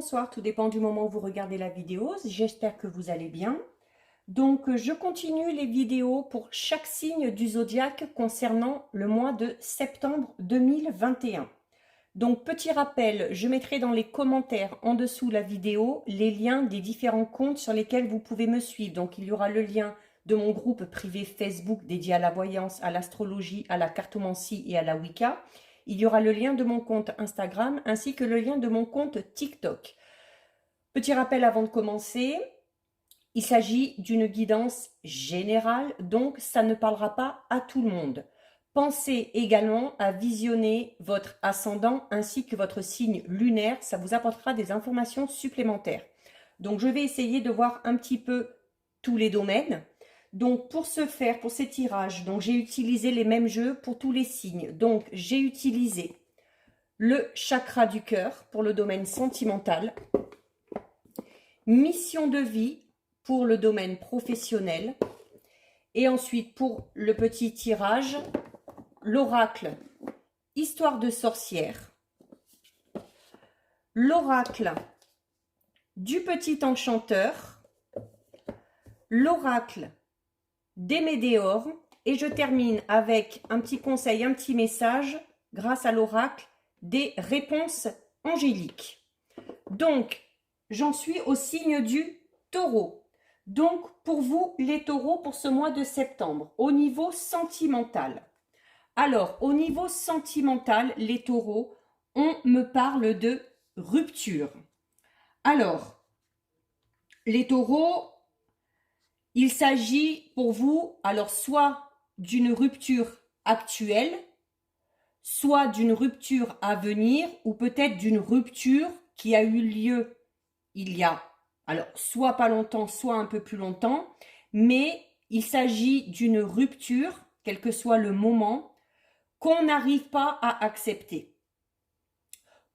bonsoir, tout dépend du moment où vous regardez la vidéo. J'espère que vous allez bien. Donc, je continue les vidéos pour chaque signe du zodiaque concernant le mois de septembre 2021. Donc, petit rappel, je mettrai dans les commentaires en dessous la vidéo les liens des différents comptes sur lesquels vous pouvez me suivre. Donc, il y aura le lien de mon groupe privé Facebook dédié à la voyance, à l'astrologie, à la cartomancie et à la Wicca. Il y aura le lien de mon compte Instagram ainsi que le lien de mon compte TikTok. Petit rappel avant de commencer, il s'agit d'une guidance générale, donc ça ne parlera pas à tout le monde. Pensez également à visionner votre ascendant ainsi que votre signe lunaire, ça vous apportera des informations supplémentaires. Donc je vais essayer de voir un petit peu tous les domaines. Donc pour ce faire, pour ces tirages, donc j'ai utilisé les mêmes jeux pour tous les signes. Donc j'ai utilisé le chakra du cœur pour le domaine sentimental, mission de vie pour le domaine professionnel, et ensuite pour le petit tirage, l'oracle histoire de sorcière, l'oracle du petit enchanteur, l'oracle des météores, et je termine avec un petit conseil, un petit message grâce à l'oracle des réponses angéliques. Donc, j'en suis au signe du taureau. Donc, pour vous, les taureaux, pour ce mois de septembre, au niveau sentimental. Alors, au niveau sentimental, les taureaux, on me parle de rupture. Alors, les taureaux, il s'agit pour vous, alors soit d'une rupture actuelle, soit d'une rupture à venir, ou peut-être d'une rupture qui a eu lieu il y a, alors soit pas longtemps, soit un peu plus longtemps, mais il s'agit d'une rupture, quel que soit le moment, qu'on n'arrive pas à accepter.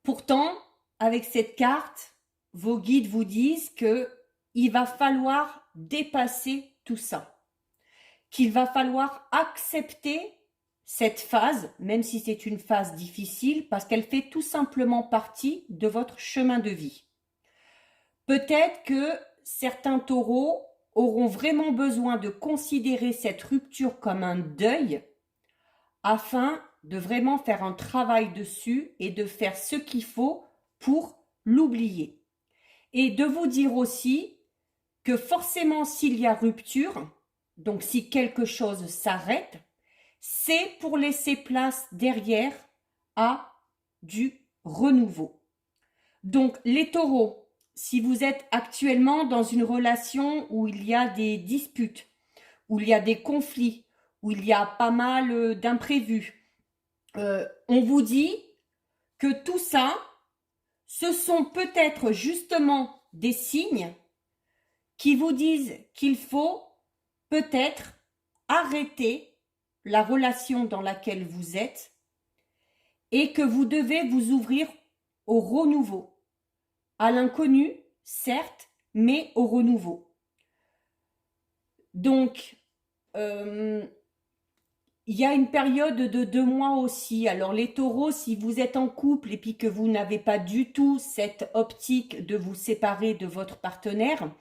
Pourtant, avec cette carte, vos guides vous disent que il va falloir dépasser tout ça, qu'il va falloir accepter cette phase, même si c'est une phase difficile, parce qu'elle fait tout simplement partie de votre chemin de vie. Peut-être que certains taureaux auront vraiment besoin de considérer cette rupture comme un deuil afin de vraiment faire un travail dessus et de faire ce qu'il faut pour l'oublier. Et de vous dire aussi que forcément s'il y a rupture, donc si quelque chose s'arrête, c'est pour laisser place derrière à du renouveau. Donc les taureaux, si vous êtes actuellement dans une relation où il y a des disputes, où il y a des conflits, où il y a pas mal d'imprévus, on vous dit que tout ça, ce sont peut-être justement des signes qui vous disent qu'il faut peut-être arrêter la relation dans laquelle vous êtes et que vous devez vous ouvrir au renouveau, à l'inconnu, certes, mais au renouveau. Donc, il y a une période de 2 mois aussi. Alors les taureaux, si vous êtes en couple et puis que vous n'avez pas du tout cette optique de vous séparer de votre partenaire,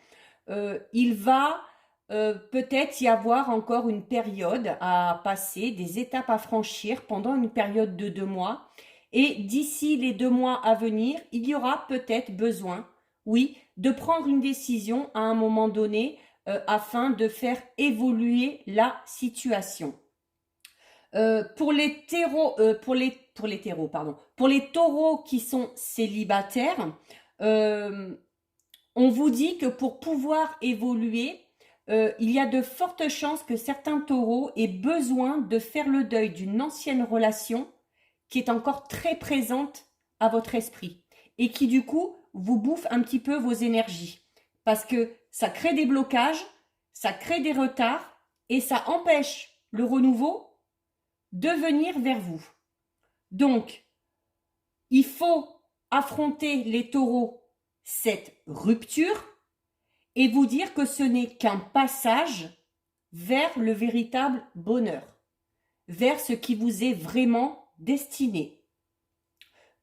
il va peut-être y avoir encore une période à passer, des étapes à franchir pendant une période de 2 mois. Et d'ici les 2 mois à venir, il y aura peut-être besoin, oui, de prendre une décision à un moment donné afin de faire évoluer la situation. Pour les taureaux qui sont célibataires, on vous dit que pour pouvoir évoluer, il y a de fortes chances que certains taureaux aient besoin de faire le deuil d'une ancienne relation qui est encore très présente à votre esprit et qui du coup vous bouffe un petit peu vos énergies parce que ça crée des blocages, ça crée des retards et ça empêche le renouveau de venir vers vous. Donc, il faut affronter les taureaux cette rupture et vous dire que ce n'est qu'un passage vers le véritable bonheur, vers ce qui vous est vraiment destiné.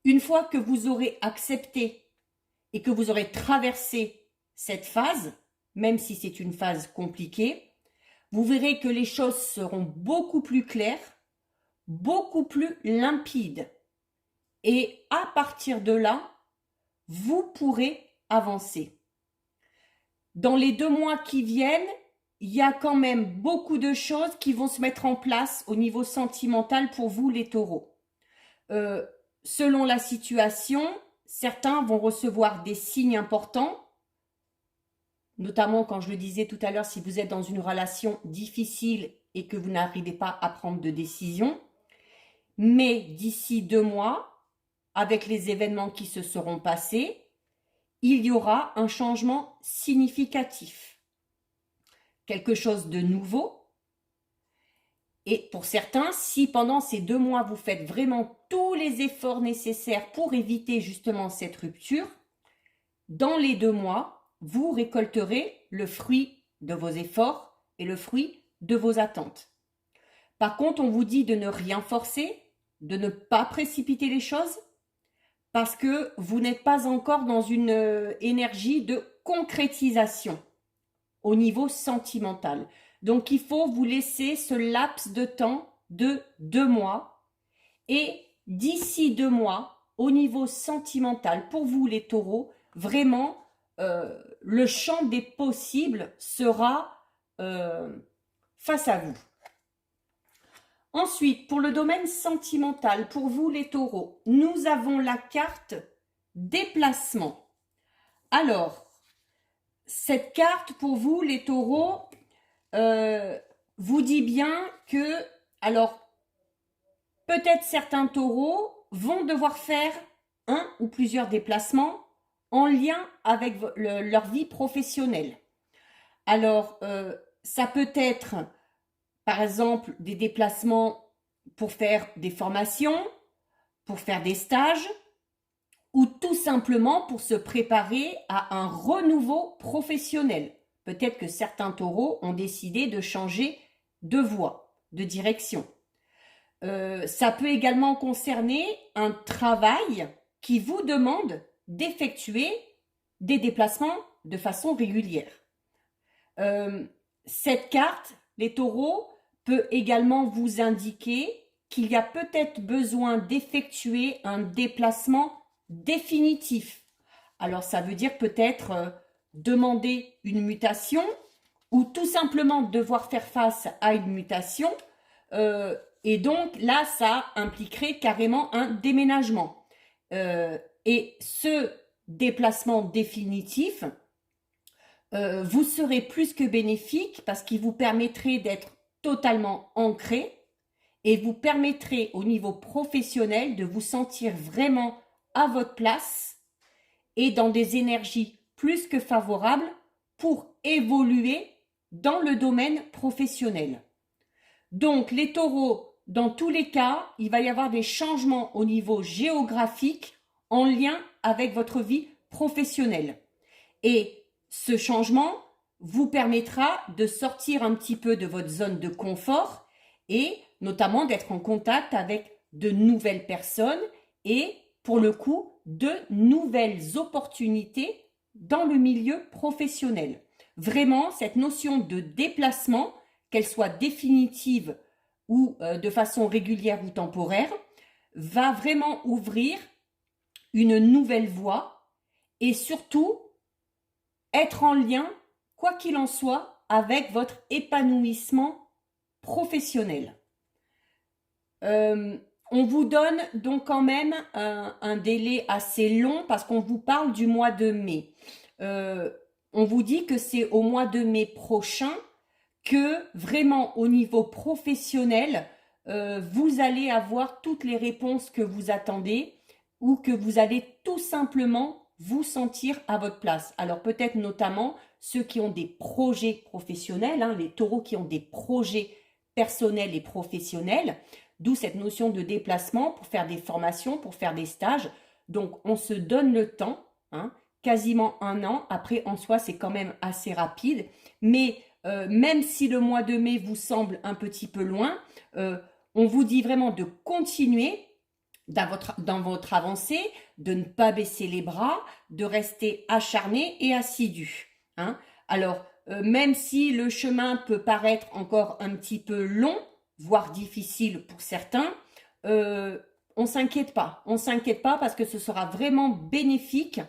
Une fois que vous aurez accepté et que vous aurez traversé cette phase, même si c'est une phase compliquée, vous verrez que les choses seront beaucoup plus claires, beaucoup plus limpides. Et à partir de là, vous pourrez avancer. Dans les 2 mois qui viennent, il y a quand même beaucoup de choses qui vont se mettre en place au niveau sentimental pour vous, les taureaux. Selon la situation, certains vont recevoir des signes importants, notamment, quand je le disais tout à l'heure, si vous êtes dans une relation difficile et que vous n'arrivez pas à prendre de décision. Mais d'ici 2 mois, avec les événements qui se seront passés, il y aura un changement significatif. Quelque chose de nouveau. Et pour certains, si pendant ces 2 mois, vous faites vraiment tous les efforts nécessaires pour éviter justement cette rupture, dans les 2 mois, vous récolterez le fruit de vos efforts et le fruit de vos attentes. Par contre, on vous dit de ne rien forcer, de ne pas précipiter les choses, parce que vous n'êtes pas encore dans une énergie de concrétisation au niveau sentimental. Donc, il faut vous laisser ce laps de temps de 2 mois. Et d'ici 2 mois, au niveau sentimental, pour vous les taureaux, vraiment, le champ des possibles sera face à vous. Ensuite, pour le domaine sentimental, pour vous les taureaux, nous avons la carte déplacement. Alors, cette carte pour vous les taureaux vous dit bien que, alors, peut-être certains taureaux vont devoir faire un ou plusieurs déplacements en lien avec leur vie professionnelle. Alors, ça peut être, par exemple, des déplacements pour faire des formations, pour faire des stages, ou tout simplement pour se préparer à un renouveau professionnel. Peut-être que certains taureaux ont décidé de changer de voie, de direction. Ça peut également concerner un travail qui vous demande d'effectuer des déplacements de façon régulière. Cette carte, les taureaux, peut également vous indiquer qu'il y a peut-être besoin d'effectuer un déplacement définitif. Alors ça veut dire peut-être demander une mutation ou tout simplement devoir faire face à une mutation. Et donc là, ça impliquerait carrément un déménagement. Et ce déplacement définitif vous serez plus que bénéfique parce qu'il vous permettrait d'être totalement ancré et vous permettrait au niveau professionnel de vous sentir vraiment à votre place et dans des énergies plus que favorables pour évoluer dans le domaine professionnel. Donc les taureaux, dans tous les cas, il va y avoir des changements au niveau géographique en lien avec votre vie professionnelle. Et ce changement vous permettra de sortir un petit peu de votre zone de confort et notamment d'être en contact avec de nouvelles personnes et pour le coup de nouvelles opportunités dans le milieu professionnel. Vraiment, cette notion de déplacement, qu'elle soit définitive ou de façon régulière ou temporaire, va vraiment ouvrir une nouvelle voie et surtout être en lien, quoi qu'il en soit, avec votre épanouissement professionnel. On vous donne donc quand même un délai assez long parce qu'on vous parle du mois de mai. On vous dit que c'est au mois de mai prochain que vraiment au niveau professionnel, vous allez avoir toutes les réponses que vous attendez ou que vous allez tout simplement vous sentir à votre place. Alors peut-être notamment ceux qui ont des projets professionnels, les taureaux qui ont des projets personnels et professionnels, d'où cette notion de déplacement pour faire des formations, pour faire des stages. Donc on se donne le temps, quasiment 1 an. Après en soi c'est quand même assez rapide, mais même si le mois de mai vous semble un petit peu loin, on vous dit vraiment de continuer dans votre avancée, de ne pas baisser les bras, de rester acharné et assidu. Hein. Alors, même si le chemin peut paraître encore un petit peu long, voire difficile pour certains, on s'inquiète pas. On s'inquiète pas parce que ce sera vraiment bénéfique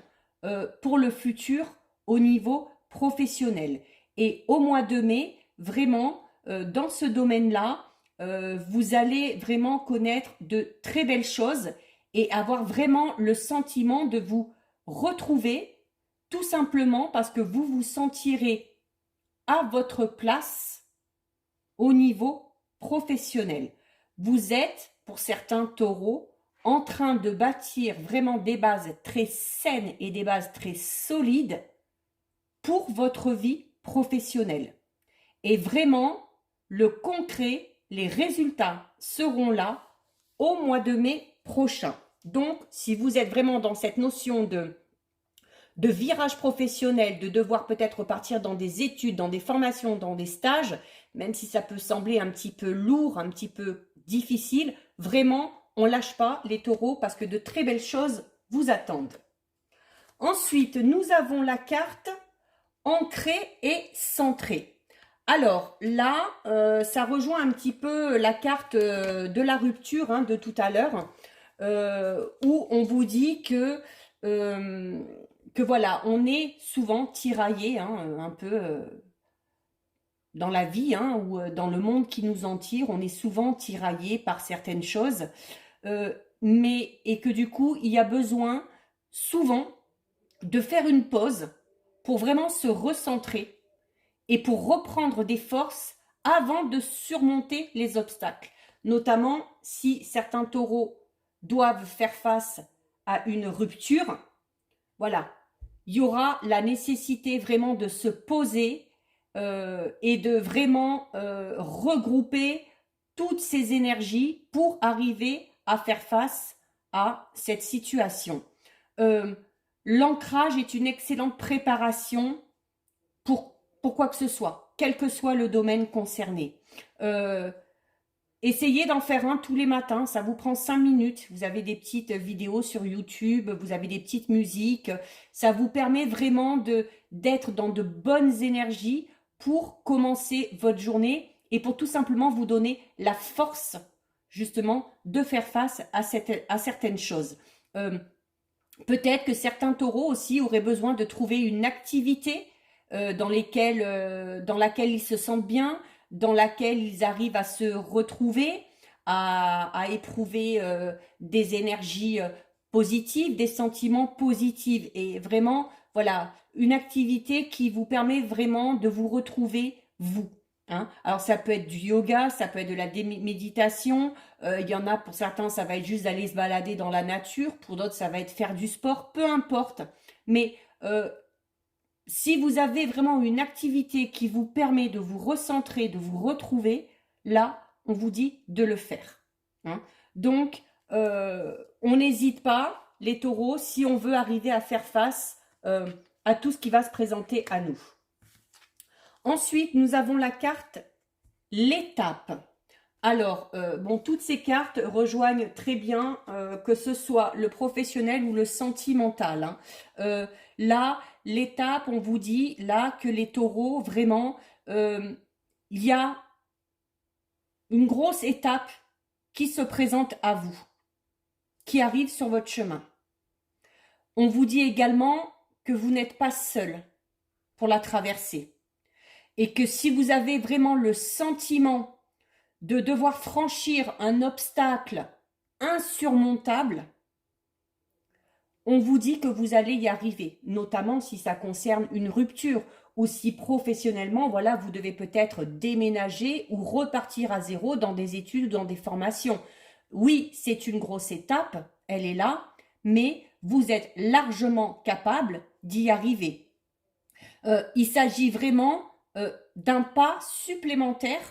pour le futur au niveau professionnel. Et au mois de mai, vraiment, dans ce domaine-là, vous allez vraiment connaître de très belles choses et avoir vraiment le sentiment de vous retrouver tout simplement parce que vous vous sentirez à votre place au niveau professionnel. Vous êtes, pour certains taureaux, en train de bâtir vraiment des bases très saines et des bases très solides pour votre vie professionnelle. Et vraiment, le concret, les résultats seront là au mois de mai prochain. Donc, si vous êtes vraiment dans cette notion de virage professionnel, de devoir peut-être partir dans des études, dans des formations, dans des stages, même si ça peut sembler un petit peu lourd, un petit peu difficile, vraiment, on lâche pas les taureaux parce que de très belles choses vous attendent. Ensuite, nous avons la carte ancrée et centrée. Alors là, ça rejoint un petit peu la carte de la rupture hein, de tout à l'heure, où on vous dit que voilà, on est souvent tiraillé hein, un peu dans la vie hein, ou dans le monde qui nous en tire, on est souvent tiraillé par certaines choses, et que du coup, il y a besoin souvent de faire une pause pour vraiment se recentrer et pour reprendre des forces avant de surmonter les obstacles. Notamment si certains taureaux doivent faire face à une rupture, voilà, il y aura la nécessité vraiment de se poser et de vraiment regrouper toutes ces énergies pour arriver à faire face à cette situation. L'ancrage est une excellente préparation pour quoi que ce soit, quel que soit le domaine concerné. Essayez d'en faire un tous les matins, ça vous prend 5 minutes. Vous avez des petites vidéos sur YouTube, vous avez des petites musiques. Ça vous permet vraiment d'être dans de bonnes énergies pour commencer votre journée et pour tout simplement vous donner la force justement de faire face à certaines choses. Peut-être que certains taureaux aussi auraient besoin de trouver une activité dans laquelle ils se sentent bien, dans laquelle ils arrivent à se retrouver, à éprouver des énergies positives, des sentiments positifs. Et vraiment, voilà, une activité qui vous permet vraiment de vous retrouver vous. Hein. Alors ça peut être du yoga, ça peut être de la méditation, il y en a pour certains ça va être juste d'aller se balader dans la nature, pour d'autres ça va être faire du sport, peu importe. Mais si vous avez vraiment une activité qui vous permet de vous recentrer, de vous retrouver, là, on vous dit de le faire. Hein. Donc, on n'hésite pas, les taureaux, si on veut arriver à faire face à tout ce qui va se présenter à nous. Ensuite, nous avons la carte l'étape. Alors, bon, toutes ces cartes rejoignent très bien que ce soit le professionnel ou le sentimental. Hein. Là, l'étape, on vous dit là que les taureaux, vraiment, il y a une grosse étape qui se présente à vous, qui arrive sur votre chemin. On vous dit également que vous n'êtes pas seul pour la traverser et que si vous avez vraiment le sentiment de devoir franchir un obstacle insurmontable, on vous dit que vous allez y arriver, notamment si ça concerne une rupture ou si professionnellement, voilà, vous devez peut-être déménager ou repartir à zéro dans des études ou dans des formations. Oui, c'est une grosse étape, elle est là, mais vous êtes largement capable d'y arriver. Il s'agit vraiment d'un pas supplémentaire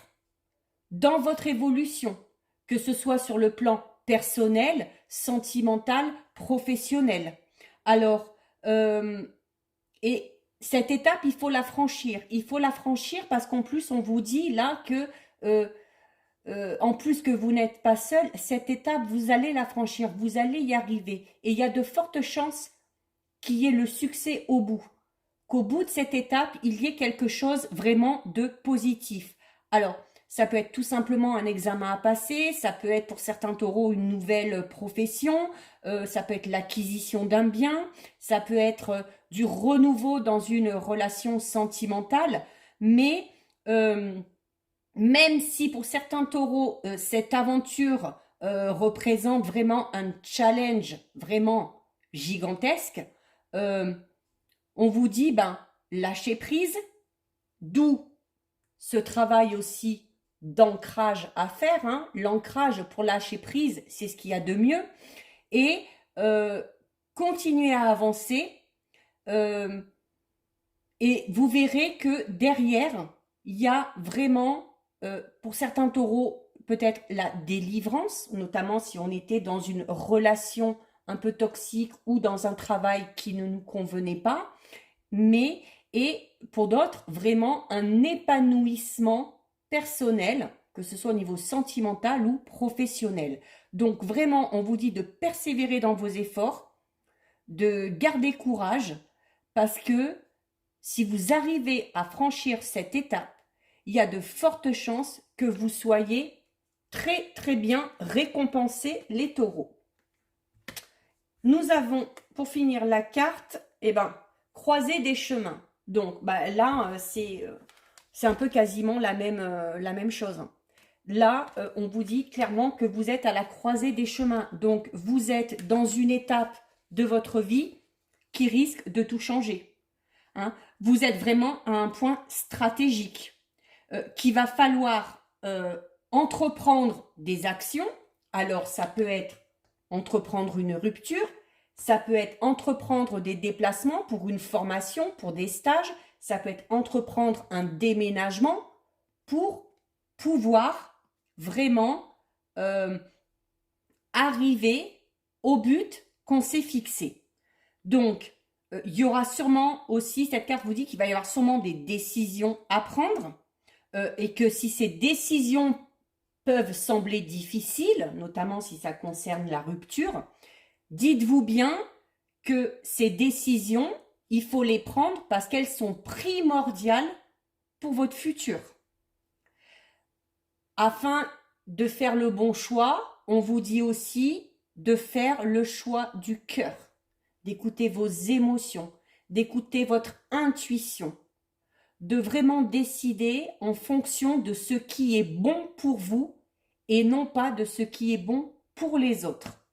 dans votre évolution, que ce soit sur le plan personnel, sentimental, professionnel. Alors, et cette étape, il faut la franchir. Il faut la franchir parce qu'en plus, on vous dit là que en plus que vous n'êtes pas seul, cette étape, vous allez la franchir, vous allez y arriver. Et il y a de fortes chances qu'il y ait le succès au bout. Qu'au bout de cette étape, il y ait quelque chose vraiment de positif. Alors, ça peut être tout simplement un examen à passer, ça peut être pour certains taureaux une nouvelle profession, ça peut être l'acquisition d'un bien, ça peut être du renouveau dans une relation sentimentale, mais même si pour certains taureaux, cette aventure représente vraiment un challenge vraiment gigantesque, euh, on vous dit, ben, lâchez prise, d'où ce travail aussi d'ancrage à faire. Hein. L'ancrage pour lâcher prise, c'est ce qu'il y a de mieux. Et continuez à avancer. Et vous verrez que derrière, il y a vraiment, pour certains taureaux, peut-être la délivrance, notamment si on était dans une relation un peu toxique ou dans un travail qui ne nous convenait pas, mais et pour d'autres, vraiment un épanouissement personnel, que ce soit au niveau sentimental ou professionnel. Donc vraiment, on vous dit de persévérer dans vos efforts, de garder courage, parce que si vous arrivez à franchir cette étape, il y a de fortes chances que vous soyez très très bien récompensés, les taureaux. Nous avons, pour finir la carte, croiser des chemins. Donc là, c'est un peu quasiment la même chose. Là, on vous dit clairement que vous êtes à la croisée des chemins. Donc, vous êtes dans une étape de votre vie qui risque de tout changer. Hein. Vous êtes vraiment à un point stratégique qu'il va falloir entreprendre des actions. Alors, ça peut être entreprendre une rupture, ça peut être entreprendre des déplacements pour une formation, pour des stages, ça peut être entreprendre un déménagement pour pouvoir vraiment arriver au but qu'on s'est fixé. Donc, il y aura sûrement aussi, cette carte vous dit qu'il va y avoir sûrement des décisions à prendre et que si ces décisions peuvent sembler difficiles, notamment si ça concerne la rupture, dites-vous bien que ces décisions, il faut les prendre parce qu'elles sont primordiales pour votre futur. Afin de faire le bon choix, on vous dit aussi de faire le choix du cœur, d'écouter vos émotions, d'écouter votre intuition, de vraiment décider en fonction de ce qui est bon pour vous et non pas de ce qui est bon pour les autres.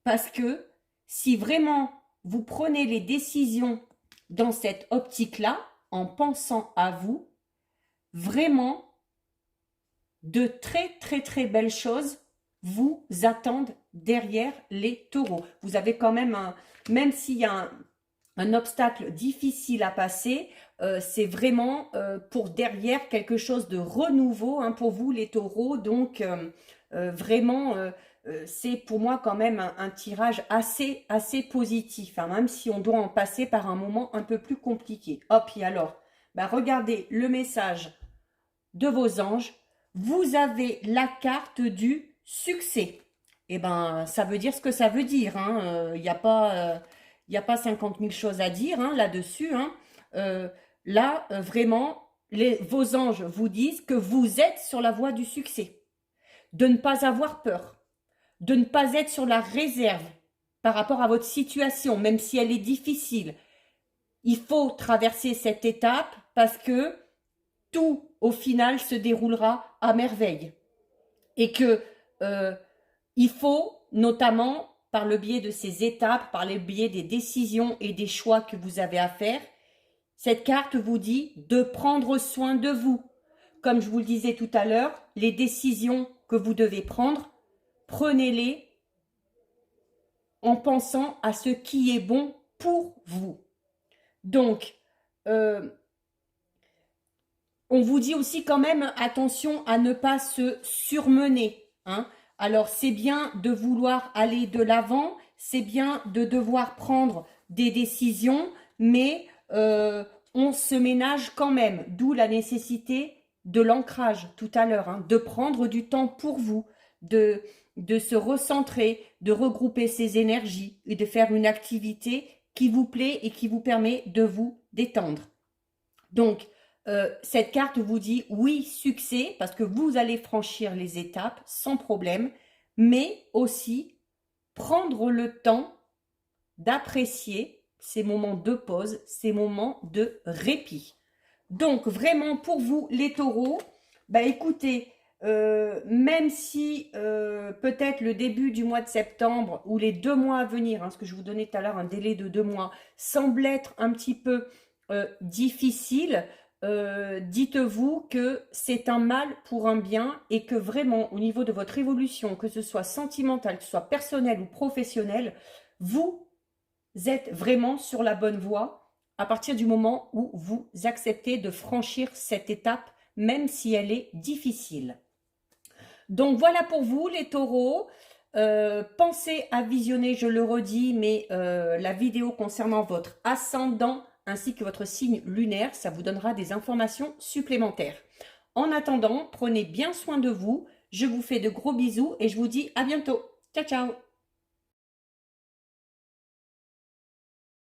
Parce que si vraiment vous prenez les décisions dans cette optique-là, en pensant à vous, vraiment, de très très très belles choses vous attendent derrière les taureaux. Vous avez quand même, même s'il y a un obstacle difficile à passer, c'est vraiment pour derrière quelque chose de renouveau hein, pour vous les taureaux. Donc vraiment, c'est pour moi quand même un tirage assez positif, hein, même si on doit en passer par un moment un peu plus compliqué. Hop, et alors, regardez le message de vos anges. Vous avez la carte du succès. Eh ben, ça veut dire ce que ça veut dire. Il n'y a pas 50 000 choses à dire hein, là-dessus. Hein. Là, vraiment, vos anges vous disent que vous êtes sur la voie du succès. De ne pas avoir peur. De ne pas être sur la réserve par rapport à votre situation, même si elle est difficile. Il faut traverser cette étape parce que tout, au final, se déroulera à merveille. Et que il faut, notamment par le biais de ces étapes, par le biais des décisions et des choix que vous avez à faire, cette carte vous dit de prendre soin de vous. Comme je vous le disais tout à l'heure, les décisions que vous devez prendre, prenez-les en pensant à ce qui est bon pour vous. Donc, on vous dit aussi quand même attention à ne pas se surmener. Hein. Alors c'est bien de vouloir aller de l'avant, c'est bien de devoir prendre des décisions, mais on se ménage quand même. D'où la nécessité de l'ancrage tout à l'heure, hein, de prendre du temps pour vous, de se recentrer, de regrouper ses énergies et de faire une activité qui vous plaît et qui vous permet de vous détendre. Donc, cette carte vous dit oui, succès, parce que vous allez franchir les étapes sans problème, mais aussi prendre le temps d'apprécier ces moments de pause, ces moments de répit. Donc, vraiment, pour vous, les taureaux, bah écoutez, même si peut-être le début du mois de septembre ou les 2 mois à venir, hein, ce que je vous donnais tout à l'heure, un délai de 2 mois, semble être un petit peu difficile, dites-vous que c'est un mal pour un bien et que vraiment, au niveau de votre évolution, que ce soit sentimentale, que ce soit personnelle ou professionnelle, vous êtes vraiment sur la bonne voie à partir du moment où vous acceptez de franchir cette étape, même si elle est difficile. Donc voilà pour vous les taureaux. Pensez à visionner, je le redis, mais la vidéo concernant votre ascendant ainsi que votre signe lunaire, ça vous donnera des informations supplémentaires. En attendant, prenez bien soin de vous. Je vous fais de gros bisous et je vous dis à bientôt. Ciao, ciao!